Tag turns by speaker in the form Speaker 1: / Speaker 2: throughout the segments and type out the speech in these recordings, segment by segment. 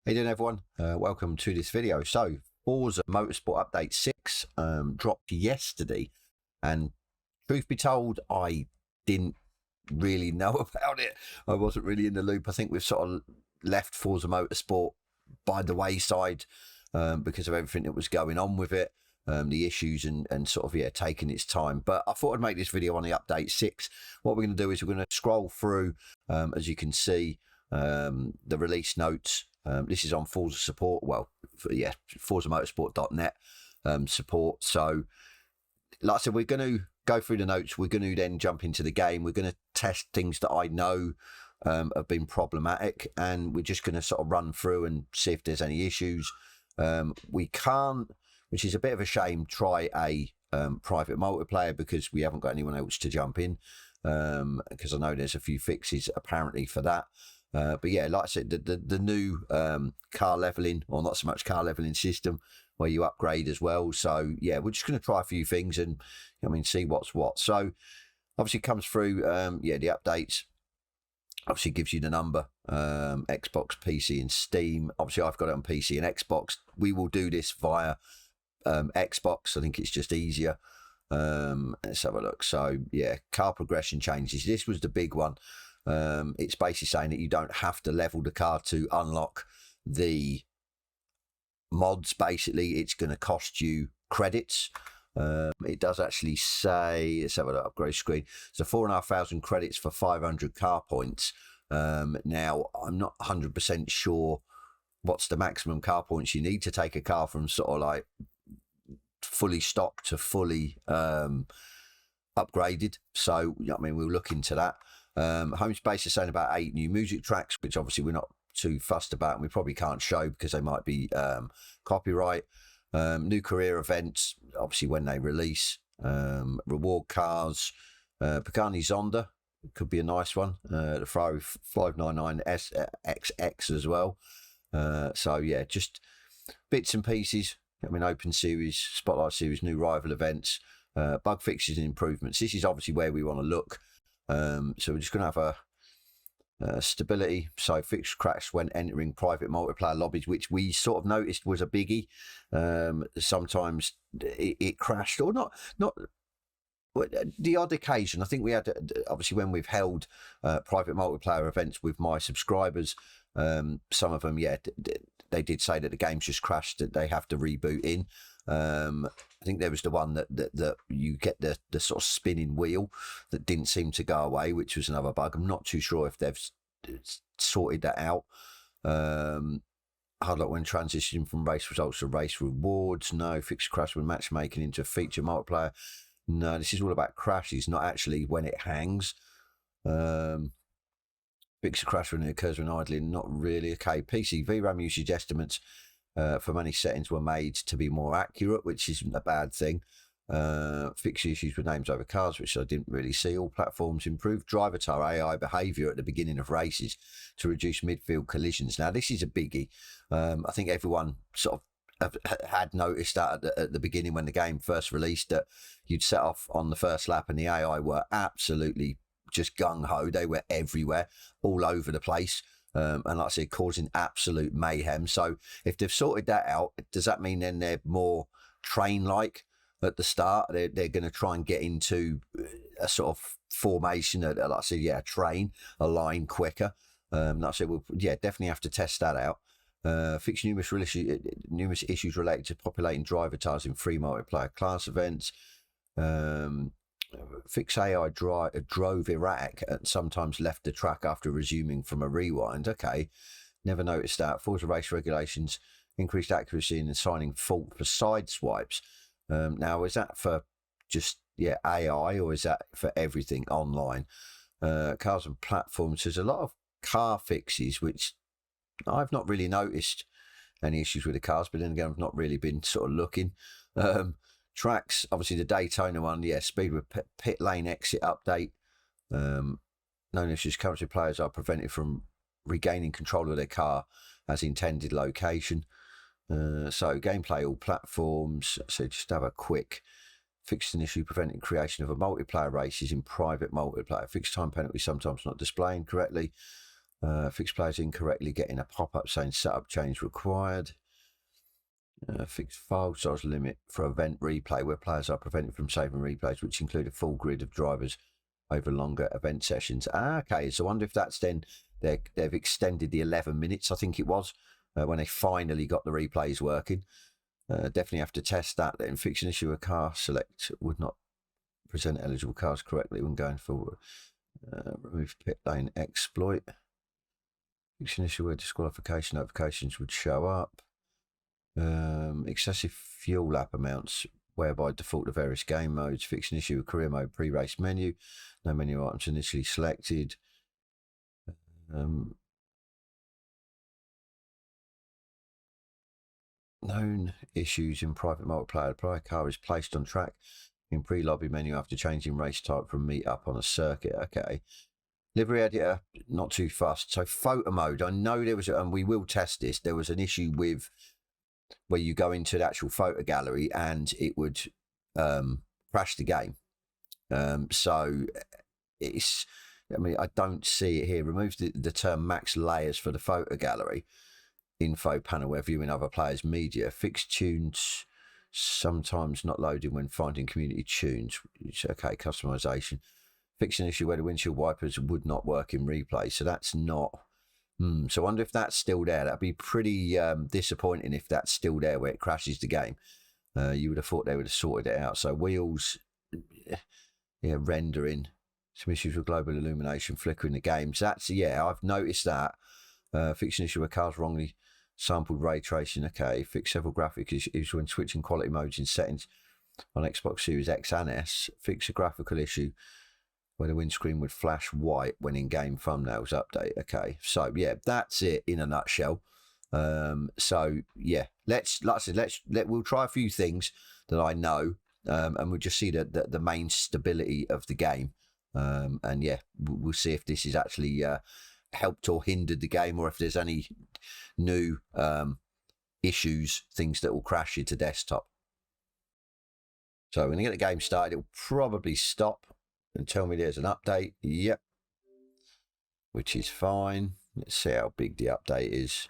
Speaker 1: How you doing, everyone? Welcome to this video. So, Forza Motorsport Update 6 dropped yesterday, and truth be told, I didn't really know about it. I wasn't really in the loop. I think we've sort of left Forza Motorsport by the wayside because of everything that was going on with it, the issues and sort of, taking its time. But I thought I'd make this video on the Update 6. What we're going to do is we're going to scroll through, as you can see, the release notes. This is on Forza support, ForzaMotorsport.net support. So, like I said, we're going to go through the notes. We're going to then jump into the game. We're going to test things that I know have been problematic, and we're just going to sort of run through and see if there's any issues. We can't, which is a bit of a shame, try a private multiplayer because we haven't got anyone else to jump in, because I know there's a few fixes apparently for that. But yeah, like I said, the new car leveling, or not so much car leveling system, where you upgrade as well. So yeah, we're just going to try a few things and see what's what. So obviously it comes through, the updates. Obviously gives you the number, Xbox, PC and Steam. Obviously I've got it on PC and Xbox. We will do this via Xbox. I think it's just easier. Let's have a look. So yeah, car progression changes. This was the big one. It's basically saying that you don't have to level the car to unlock the mods. Basically, it's going to cost you credits. It does actually say, let's have a look, upgrade screen. So 4,500 credits for 500 car points. Now, I'm not 100% sure what's the maximum car points you need to take a car from sort of like fully stocked to fully upgraded. So, we'll look into that. Home space is saying about 8 new music tracks, which obviously we're not too fussed about, and we probably can't show because they might be copyright. New career events, obviously when they release. Reward cars. Pagani Zonda could be a nice one. The Ferrari 599 XX as well. So yeah, just bits and pieces. Open series, spotlight series, new rival events, bug fixes and improvements. This is obviously where we want to look. So we're just going to have a stability. So fixed crash when entering private multiplayer lobbies, which we sort of noticed was a biggie. Sometimes it crashed, or not the odd occasion. I think we had, obviously when we've held private multiplayer events with my subscribers, some of them, they did say that the game's just crashed, that they have to reboot in. I think there was the one that you get the sort of spinning wheel that didn't seem to go away, which was another bug. I'm not too sure if they've sorted that out. Hard luck when transitioning from race results to race rewards. No. Fixed crash when matchmaking into a feature multiplayer. No, this is all about crashes, not actually when it hangs. Fixed crash when it occurs when idling. Not really. Okay. PC VRAM usage estimates for many settings were made to be more accurate, which isn't a bad thing. Fixed issues with names over cars, which I didn't really see. All platforms improved driver-to AI behaviour at the beginning of races to reduce midfield collisions. Now, this is a biggie. I think everyone sort of had noticed that at the beginning when the game first released, that you'd set off on the first lap and the AI were absolutely just gung-ho. They were everywhere, all over the place. And like I said, causing absolute mayhem. So if they've sorted that out, does that mean then they're more train-like at the start? They're going to try and get into a sort of formation, like I said, a train, a line quicker. Like I said, we'll definitely have to test that out. Fix numerous issues related to populating driver tires in free multiplayer class events. Fix AI drove erratic and sometimes left the track after resuming from a rewind. Okay, never noticed that. Forza race regulations increased accuracy in assigning fault for side swipes. Now, is that for just AI, or is that for everything online? Cars and platforms. There's a lot of car fixes which I've not really noticed any issues with the cars, but then again, I've not really been sort of looking. Tracks, obviously the Daytona one, speed with pit lane exit update. Known issues currently players are prevented from regaining control of their car as intended location. So gameplay all platforms. So just have a quick fixed an issue preventing creation of a multiplayer races in private multiplayer. Fixed time penalty sometimes not displaying correctly. Fix players incorrectly getting a pop-up saying setup change required. Fixed file size limit for event replay where players are prevented from saving replays, which include a full grid of drivers over longer event sessions. Okay, so I wonder if that's then they've extended the 11 minutes, I think it was, when they finally got the replays working. Definitely have to test that then. Fix an issue a car select would not present eligible cars correctly when going forward. Remove pit lane exploit. Fix an issue where disqualification notifications would show up. Excessive fuel lap amounts whereby default to various game modes. Fix an issue with career mode pre-race menu. No menu items initially selected. Known issues in private multiplayer. The prior car is placed on track in pre-lobby menu after changing race type from meet up on a circuit. Okay. Livery editor, not too fast. So photo mode, I know there was, and we will test this, there was an issue with where you go into the actual photo gallery and it would crash the game. So it's, I mean, I don't see it here. Remove the term max layers for the photo gallery. Info panel where viewing other players' media. Fixed tunes sometimes not loading when finding community tunes. Okay, customization. Fix an issue where the windshield wipers would not work in replay. So that's not... So I wonder if that's still there. That'd be pretty disappointing if that's still there where it crashes the game. You would have thought they would have sorted it out. So wheels, yeah, rendering, some issues with global illumination, flickering the games. That's, yeah, I've noticed that. Fix an issue where cars wrongly sampled ray tracing. Okay, fix several graphic issues when switching quality modes in settings on Xbox Series X and S. Fix a graphical issue where the windscreen would flash white when in-game thumbnails update. Okay, so yeah, that's it in a nutshell. So yeah, we'll try a few things that I know, and we'll just see the main stability of the game. And yeah, we'll see if this is actually helped or hindered the game, or if there's any new issues, things that will crash you to desktop. So when you get the game started, it'll probably stop and tell me there's an update. Yep, which is fine. Let's see how big the update is.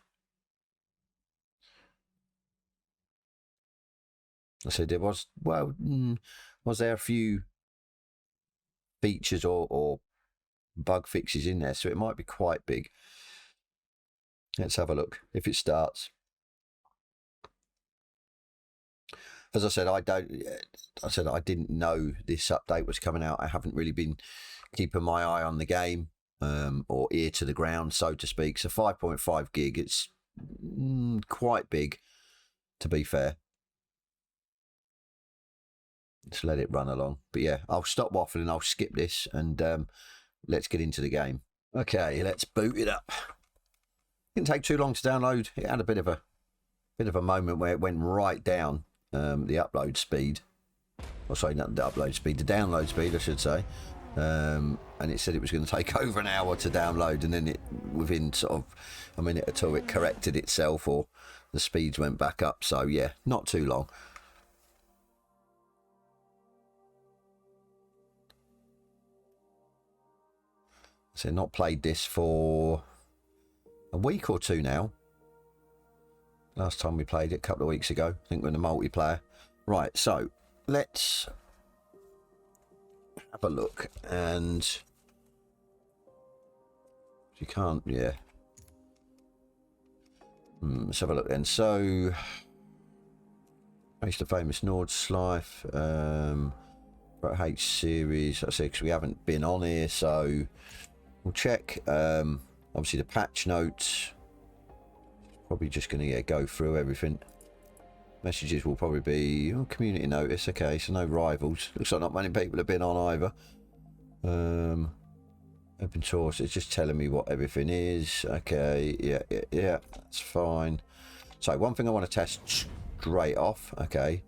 Speaker 1: I said there was, well, was there a few features or bug fixes in there, so it might be quite big. Let's have a look if it starts. As I said, I didn't know this update was coming out. I haven't really been keeping my eye on the game, or ear to the ground, so to speak. So 5.5 gig, it's quite big, to be fair. Let's let it run along. But yeah, I'll stop waffling and I'll skip this and let's get into the game. Okay, let's boot it up. Didn't take too long to download. It had a bit of a moment where it went right down. The upload speed, or sorry, not the upload speed, the download speed, I should say, and it said it was going to take over an hour to download, and then within sort of a minute or two it corrected itself, or the speeds went back up. So yeah, not too long. So not played this for a week or two now. Last time we played it a couple of weeks ago, I think, with the multiplayer. Right, so let's have a look. And you can't, yeah. Let's have a look then. So, Race the Famous Nordschleife, H series. I say because we haven't been on here, so we'll check. Obviously, the patch notes. Probably just going to go through everything. Messages will probably be community notice. Okay, so no rivals. Looks like not many people have been on either. Open source. It's just telling me what everything is. Okay, yeah, that's fine. So one thing I want to test straight off. Okay,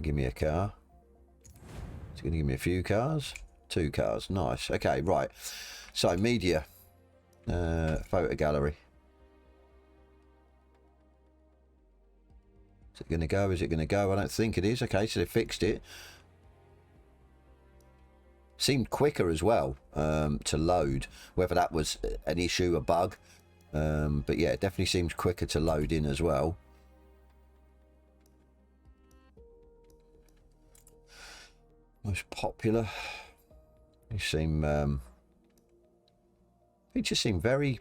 Speaker 1: give me a car. It's going to give me a few cars. 2 cars. Nice. Okay, right. So media, photo gallery. Is it going to go? Is it going to go? I don't think it is. Okay, so they fixed it. seemed quicker as well to load, whether that was an issue, a bug, but yeah, it definitely seems quicker to load in as well. Most popular, they just seem very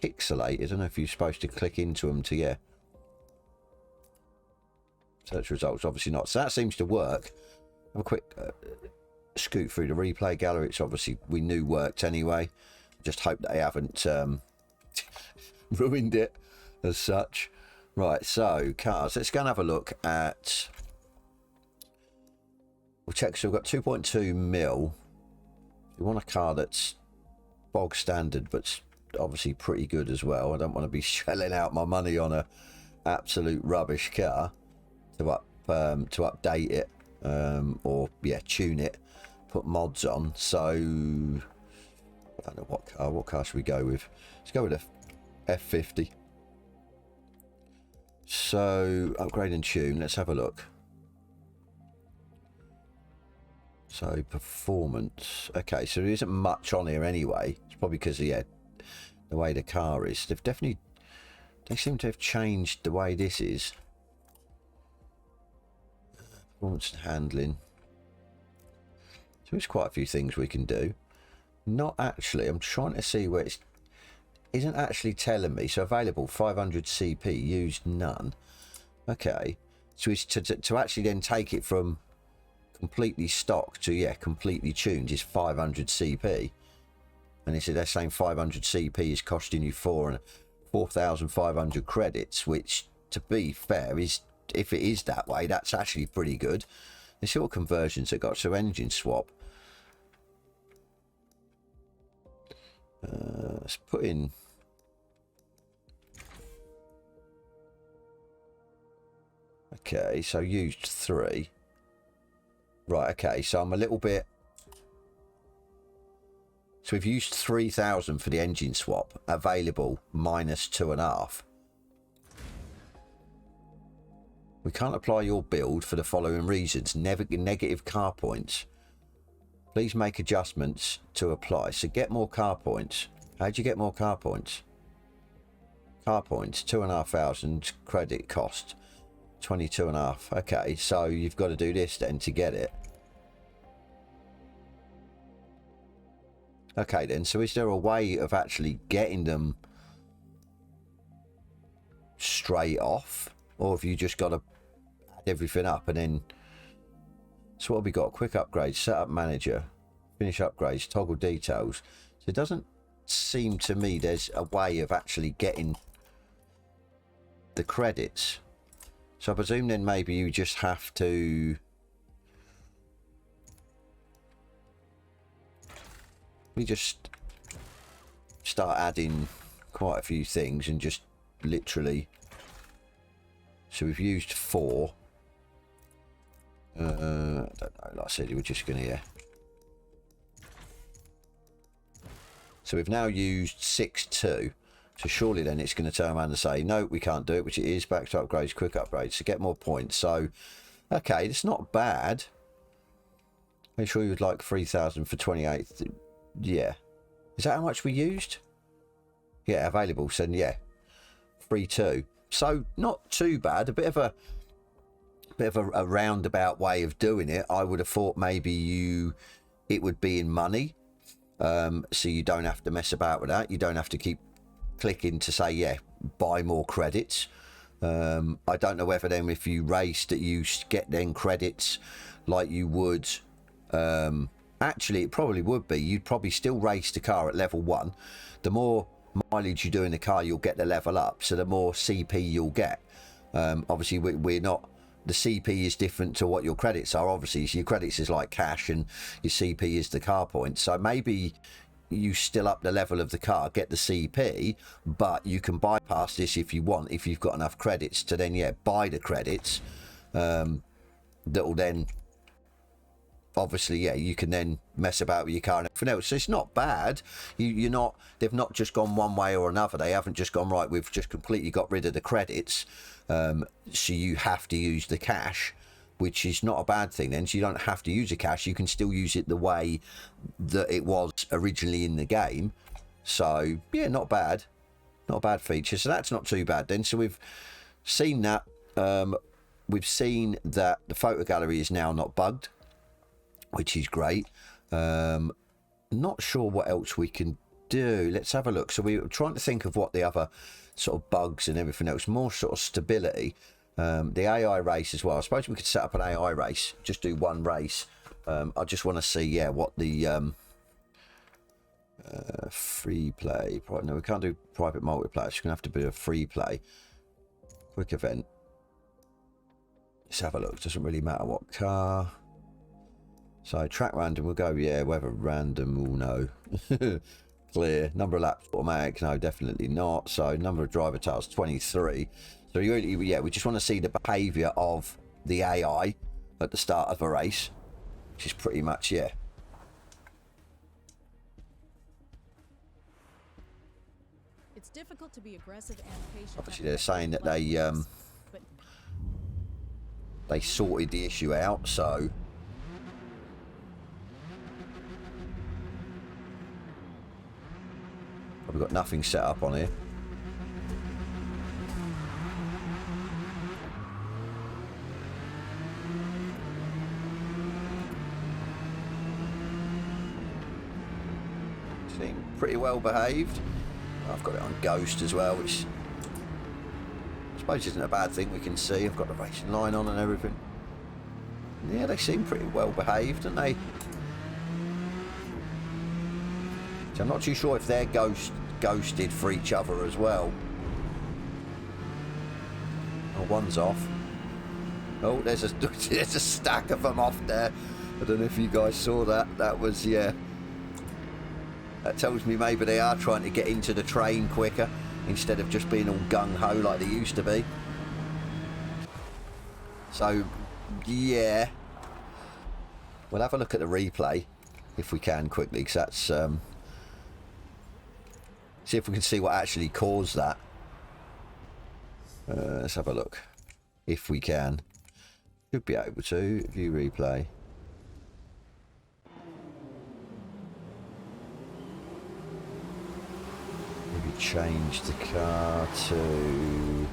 Speaker 1: pixelated. I don't know if you're supposed to click into them to, yeah, search results, obviously not. So that seems to work. Have a quick scoot through the replay gallery. It's obviously we knew worked anyway. Just hope they haven't ruined it as such. Right, so cars. Let's go and have a look at. We'll check. So we've got 2.2 mil. You want a car that's bog standard, but obviously pretty good as well. I don't want to be shelling out my money on a absolute rubbish car to update it, or yeah, tune it, put mods on. So I don't know what car should we go with. Let's go with a F50. So upgrade and tune, let's have a look. So performance, okay, so there isn't much on here anyway. It's probably because of, yeah, the way the car is. They seem to have changed the way this is. Performance and handling. So there's quite a few things we can do. Not actually, I'm trying to see where it's isn't actually telling me. So available 500 CP, used none. Okay, so it's to actually then take it from completely stock to, yeah, completely tuned is 500 CP, and they're saying 500 CP is costing you 4,500 credits, which, to be fair, is, if it is that way, that's actually pretty good. Let's see what conversions it got. So engine swap, let's put in, okay, so used 3. Right, okay, so I'm a little bit... So we've used 3,000 for the engine swap. Available, minus 2.5. We can't apply your build for the following reasons. Negative car points. Please make adjustments to apply. So get more car points. How do you get more car points? Car points, 2,500 credit cost. 22.5. Okay, so you've got to do this then to get it. Okay then, so is there a way of actually getting them straight off, or have you just got to add everything up and then... So what have we got? Quick upgrades, setup manager, finish upgrades, toggle details. So it doesn't seem to me there's a way of actually getting the credits. So I presume then maybe you just have to... We just start adding quite a few things and just literally... So we've used 4. I don't know, like I said, we're just going to... Yeah. So we've now used 6.2. So surely then it's going to turn around and say, no, we can't do it, which it is. Back to upgrades, quick upgrades to get more points. So, okay, it's not bad. Make sure you would like 3,000 for 28. Yeah. Is that how much we used? Yeah, available. So, yeah, 3.2. So, not too bad. A bit of a roundabout way of doing it. I would have thought maybe it would be in money. So you don't have to mess about with that. You don't have to keep clicking to say, yeah, buy more credits. I don't know whether then if you race that you get then credits like you would. Actually, it probably would be. You'd probably still race the car at level 1. The more mileage you do in the car, you'll get the level up. So the more CP you'll get. Obviously, we're not... The CP is different to what your credits are. Obviously, so your credits is like cash and your CP is the car points. So maybe you still up the level of the car, get the CP, but you can bypass this if you want, if you've got enough credits to then, yeah, buy the credits. That'll then, obviously, yeah, you can then mess about with your car and everything else. So it's not bad. You're not, they've not just gone one way or another. They haven't just gone, right, we've just completely got rid of the credits. So you have to use the cash. which is not a bad thing then, so you don't have to use a cache. You can still use it the way that it was originally in the game. So yeah, not bad, not a bad feature. So that's not too bad then. So we've seen that. We've seen that the photo gallery is now not bugged, which is great. Not sure what else we can do. Let's have a look. So we were trying to think of what the other sort of bugs and everything else, more sort of stability. The AI race as well. I suppose we could set up an AI race, just do one race. I just want to see, yeah, what the free play. No, we can't do private multiplayer. It's going to have to be a free play. Quick event. Let's have a look. Doesn't really matter what car. So track random, we'll go, yeah, whether random, we'll know. Clear. Number of laps automatic, no, definitely not. So number of driver tiles, 23. So really, yeah, we just want to see the behaviour of the AI at the start of a race, which is pretty much, yeah.
Speaker 2: It's difficult to be aggressive and patient.
Speaker 1: Obviously, they're saying that they sorted the issue out, so we've got nothing set up on here. Seem pretty well behaved. I've got it on Ghost as well, which I suppose isn't a bad thing. We can see I've got the racing line on and everything. Yeah, they seem pretty well behaved, don't they? So I'm not too sure if they're ghosted for each other as well. Oh, one's off. Oh, there's a stack of them off there. I don't know if you guys saw that. That was, yeah. That tells me maybe they are trying to get into the train quicker instead of just being all gung-ho like they used to be. So, yeah. We'll have a look at the replay if we can quickly, because that's... see if we can see what actually caused that. Let's have a look. If we can. Should be able to. View replay. Maybe change the car to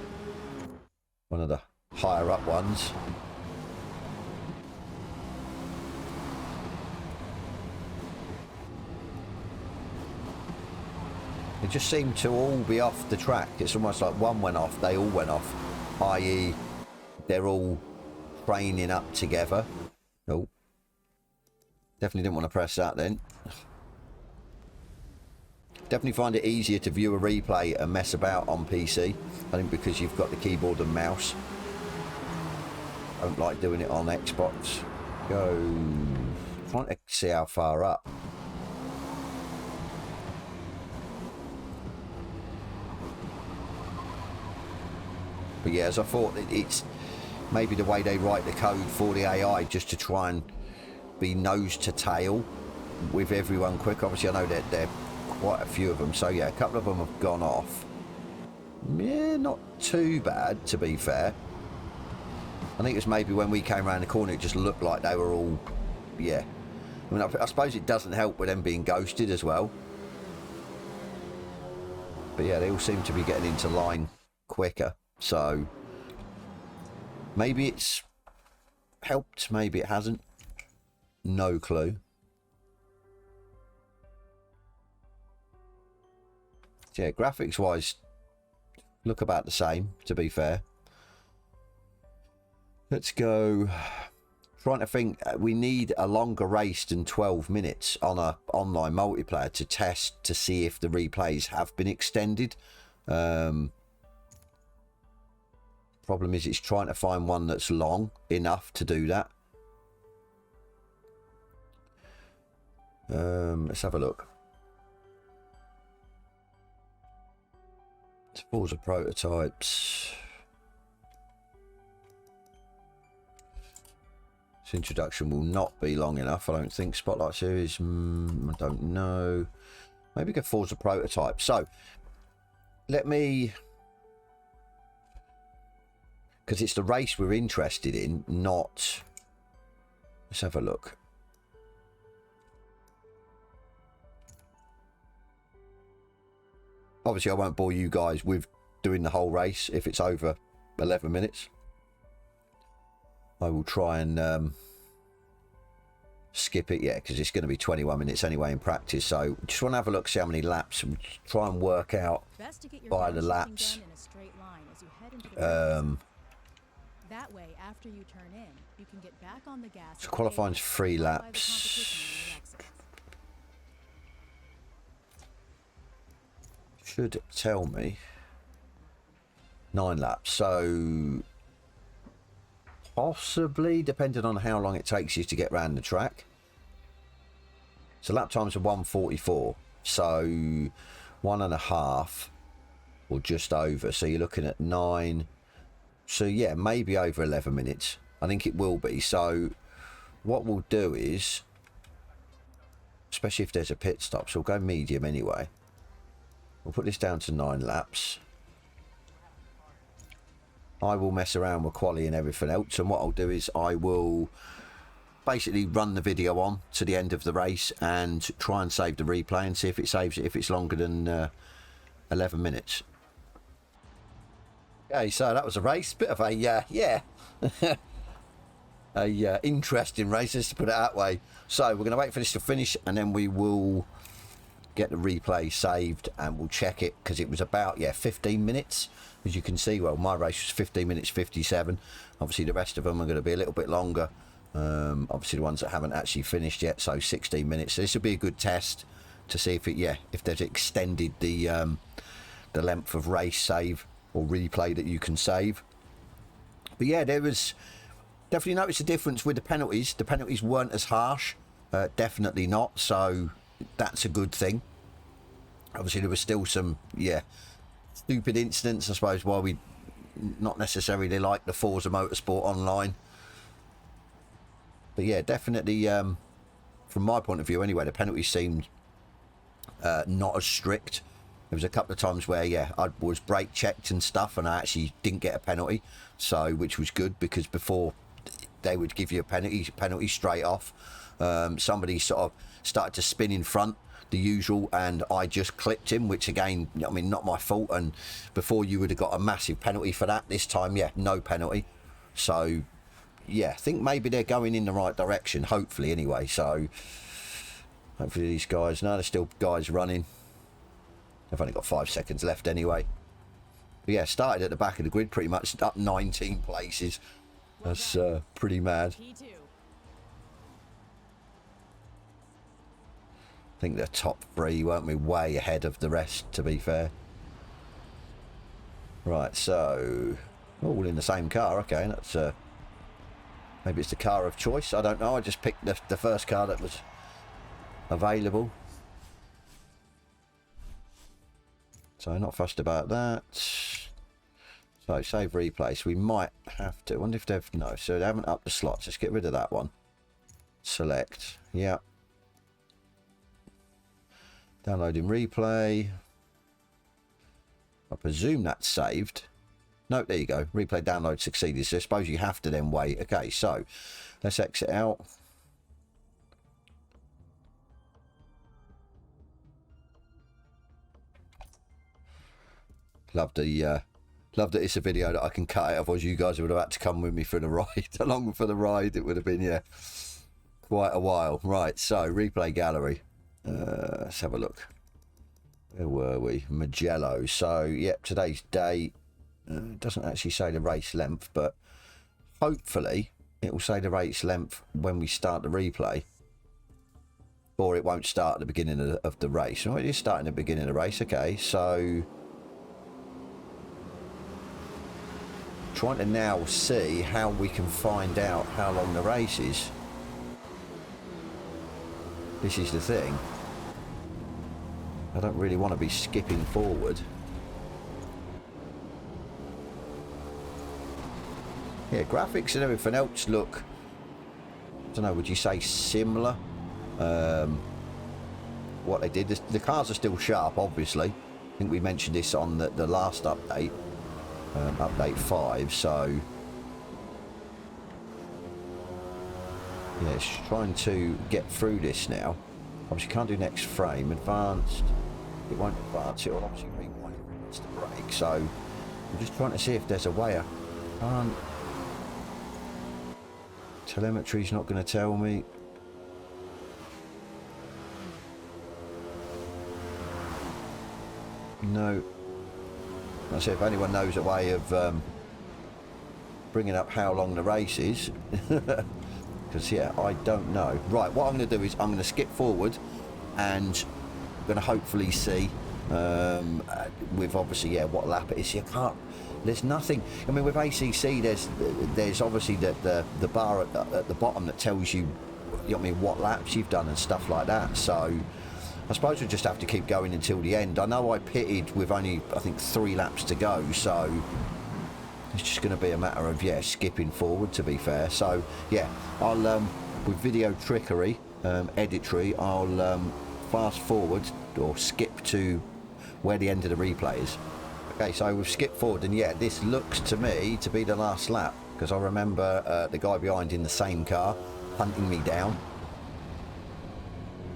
Speaker 1: one of the higher up ones. They just seem to all be off the track. It's almost like one went off, they all went off. I.e., they're all training up together. Oh. Definitely didn't want to press that then. Definitely find it easier to view a replay and mess about on PC. I think because you've got the keyboard and mouse. I don't like doing it on Xbox. Go. Trying to see how far up. But yeah, as I thought, it's maybe the way they write the code for the AI, just to try and be nose to tail with everyone quick. Obviously, I know that there are quite a few of them. So yeah, a couple of them have gone off. Yeah, not too bad, to be fair. I think it was maybe when we came around the corner, it just looked like they were all, yeah. I mean, I suppose it doesn't help with them being ghosted as well. But yeah, they all seem to be getting into line quicker. So maybe it's helped, maybe it hasn't. No clue. Yeah, graphics wise, look about the same, to be fair. Let's go. Trying to think, we need a longer race than 12 minutes on a online multiplayer to test to see if the replays have been extended. Problem is, it's trying to find one that's long enough to do that. Let's have a look. Forza prototypes. This introduction will not be long enough, I don't think. Spotlight series, I don't know. Maybe go Forza prototype. So let me because it's the race we're interested in, not... Let's have a look. Obviously, I won't bore you guys with doing the whole race if it's over 11 minutes. I will try and skip it, yeah, because it's going to be 21 minutes anyway in practice. So just want to have a look, see how many laps, and try and work out by the laps.
Speaker 2: That way, after you turn in, you can get back on the gas.
Speaker 1: So qualifying's 3 laps. Should tell me 9 laps. So possibly, depending on how long it takes you to get around the track. So lap times are 1:44. So 1.5 or just over. So you're looking at 9. So yeah, maybe over 11 minutes. I think it will be. So what we'll do is, especially if there's a pit stop, so we'll go medium anyway. We'll put this down to 9 laps. I will mess around with quali and everything else, and what I'll do is I will basically run the video on to the end of the race and try and save the replay and see if it saves it if it's longer than 11 minutes. Okay, so that was a race, bit of a interesting race, just to put it that way. So we're going to wait for this to finish, and then we will get the replay saved and we'll check it, because it was about 15 minutes, as you can see. Well, my race was 15 minutes 57. Obviously the rest of them are going to be a little bit longer, obviously the ones that haven't actually finished yet, so 16 minutes. So this will be a good test to see if it if they've extended the length of race save or replay that you can save. But yeah, there was definitely noticed a difference with the penalties. The penalties weren't as harsh, definitely not, so that's a good thing. Obviously there was still some stupid incidents, I suppose, why we not necessarily like the Forza Motorsport online. But yeah, definitely from my point of view anyway, the penalties seemed not as strict. There was a couple of times where I was brake checked and stuff, and I actually didn't get a penalty, so which was good, because before they would give you a penalty straight off. Somebody sort of started to spin in front, the usual, and I just clipped him, which again, I mean, not my fault, and before you would have got a massive penalty for that. This time no penalty. So I think maybe they're going in the right direction, hopefully anyway. So hopefully these guys, there's still guys running. They've only got 5 seconds left anyway. But started at the back of the grid, pretty much up 19 places. That's pretty mad. I think the top 3 weren't we way ahead of the rest, to be fair. Right, so all in the same car. Okay, that's maybe it's the car of choice, I don't know. I just picked the first car that was available, so not fussed about that. So save replay, so we might have to, I wonder if they've, no, so they haven't upped the slots. Let's get rid of that one. Select, downloading replay. I presume that's saved. No, there you go. Replay download succeeded. So I suppose you have to then wait. Okay, so let's exit out. Love that it's a video that I can cut out, otherwise you guys would have had to come with me for the ride. Along for the ride, it would have been quite a while. Right, so replay gallery. Let's have a look. Where were we? Magello. So today's date. It doesn't actually say the race length, but hopefully it will say the race length when we start the replay, or it won't start at the beginning of the race. Oh, it is starting at the beginning of the race. Okay, so trying to now see how we can find out how long the race is. This is the thing. I don't really want to be skipping forward. Graphics and everything else look, I don't know, would you say similar? What they did, the cars are still sharp, obviously. I think we mentioned this on the last update, update 5, so Yeah, it's trying to get through this now. Obviously can't do next frame. Advanced, it won't advance. It will obviously rewind every once to break. So I'm just trying to see if there's a way I can't. Telemetry's not going to tell me. No. I say if anyone knows a way of bringing up how long the race is, because yeah, I don't know. Right, what I'm going to do is I'm going to skip forward, and I'm going to hopefully see with obviously what lap it is. You can't. There's nothing. I mean, with ACC, there's obviously the bar at the bottom that tells you, you know what I mean, what laps you've done and stuff like that. So I suppose we'll just have to keep going until the end. I know I pitted with only, I think, 3 laps to go, so it's just going to be a matter of skipping forward, to be fair. So yeah, I'll with video trickery, editry, I'll fast forward or skip to where the end of the replay is. Okay, so we've skipped forward, and yeah, this looks to me to be the last lap, because I remember the guy behind in the same car hunting me down.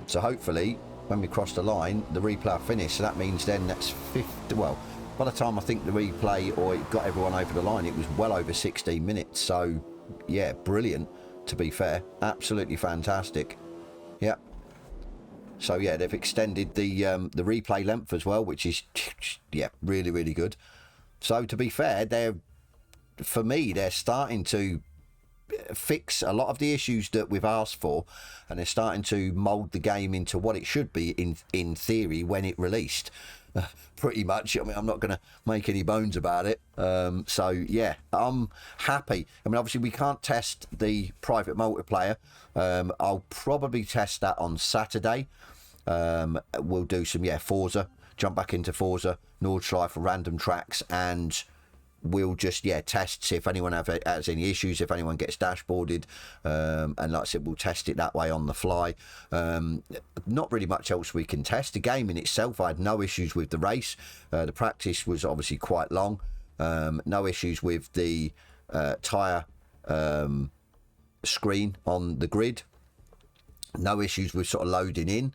Speaker 1: So hopefully when we cross the line, the replay will finish. So that means then that's 50. Well, by the time I think the replay or it got everyone over the line, it was well over 16 minutes. So yeah, brilliant, to be fair. Absolutely fantastic. Yeah. So yeah, they've extended the replay length as well, which is yeah, really, really good. So to be fair, for me, they're starting to fix a lot of the issues that we've asked for, and they're starting to mold the game into what it should be in theory when it released. Pretty much. I mean, I'm not going to make any bones about it. So yeah, I'm happy. I mean, obviously we can't test the private multiplayer. I'll probably test that on Saturday. We'll do some Forza, jump back into Forza, Nordschleife for random tracks, and we'll just test, see if anyone has any issues, if anyone gets dashboarded, and like I said, we'll test it that way on the fly. Not really much else we can test. The game in itself, I had no issues with the race. The practice was obviously quite long. No issues with the tyre screen on the grid. No issues with sort of loading in.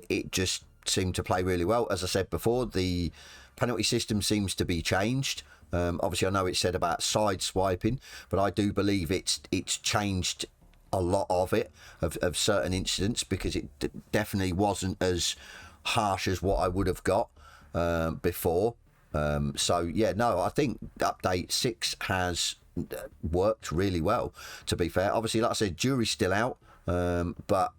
Speaker 1: It just seemed to play really well. As I said before, the penalty system seems to be changed. Obviously I know it said about side swiping, but I do believe it's changed a lot of it, of certain incidents, because it definitely wasn't as harsh as what I would have got before. So yeah, no, I think update 6 has worked really well, to be fair. Obviously, like I said, jury's still out, but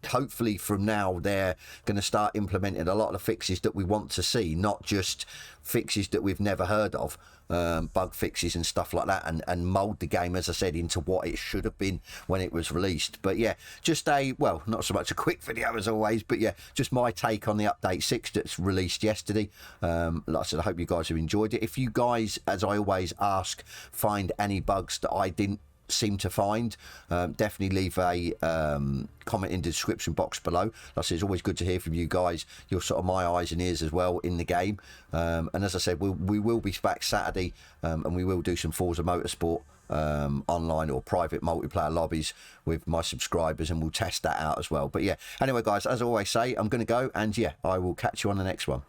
Speaker 1: hopefully from now they're going to start implementing a lot of the fixes that we want to see, not just fixes that we've never heard of, bug fixes and stuff like that, and mold the game, as I said, into what it should have been when it was released. But yeah, just not so much a quick video as always, but yeah, just my take on the update 6 that's released yesterday. Like I said, I hope you guys have enjoyed it. If you guys, as I always ask, find any bugs that I didn't seem to find, definitely leave a comment in the description box below. Like I said, it's always good to hear from you guys. You're sort of my eyes and ears as well in the game, and as I said, we will be back Saturday, and we will do some Forza Motorsport online or private multiplayer lobbies with my subscribers, and we'll test that out as well. But yeah, anyway guys, as I always say, I'm going to go, and yeah, I will catch you on the next one.